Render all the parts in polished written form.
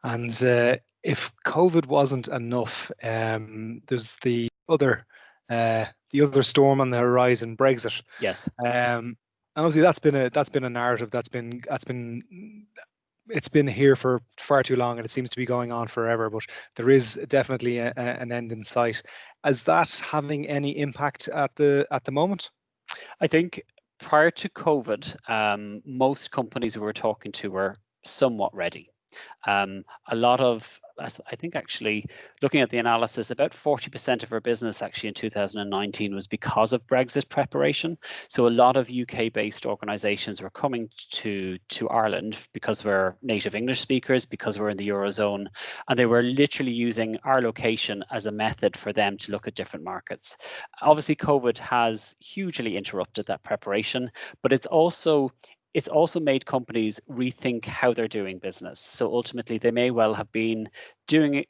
And if COVID wasn't enough, there's the other storm on the horizon, Brexit. Yes. And obviously that's been a narrative it's been here for far too long, and it seems to be going on forever. But there is definitely an end in sight. Is that having any impact at the moment? I think prior to COVID, most companies we were talking to were somewhat ready. A lot of, I think actually, looking at the analysis, about 40% of our business actually in 2019 was because of Brexit preparation. So a lot of UK-based organisations were coming to Ireland because we're native English speakers, because we're in the Eurozone, and they were literally using our location as a method for them to look at different markets. Obviously, COVID has hugely interrupted that preparation, but it's also made companies rethink how they're doing business. So ultimately, they may well have been doing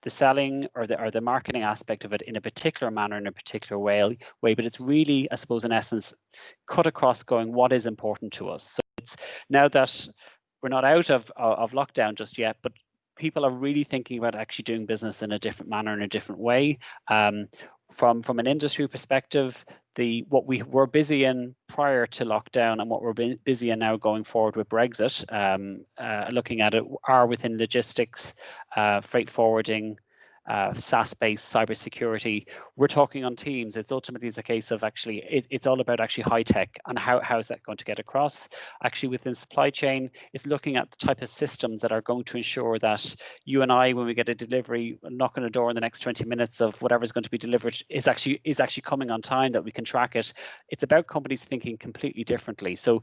the selling or the marketing aspect of it in a particular manner, in a particular way, but it's really, I suppose, in essence, cut across going, what is important to us? So it's now that we're not out of lockdown just yet, but people are really thinking about actually doing business in a different manner, in a different way. From an industry perspective, what we were busy in prior to lockdown and what we're busy in now going forward with Brexit, looking at it, are within logistics, freight forwarding, SaaS-based cybersecurity. We're talking on Teams. It's ultimately a case of actually, it's all about actually high tech and how is that going to get across. Actually, within supply chain, it's looking at the type of systems that are going to ensure that you and I, when we get a delivery, knock on a door in the next 20 minutes of whatever's going to be delivered, is actually coming on time, that we can track it. It's about companies thinking completely differently. So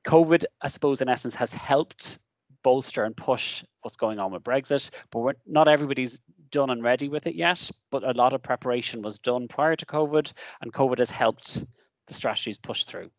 COVID, I suppose, in essence, has helped bolster and push what's going on with Brexit, but not everybody's done and ready with it yet. But a lot of preparation was done prior to COVID, and COVID has helped the strategies push through.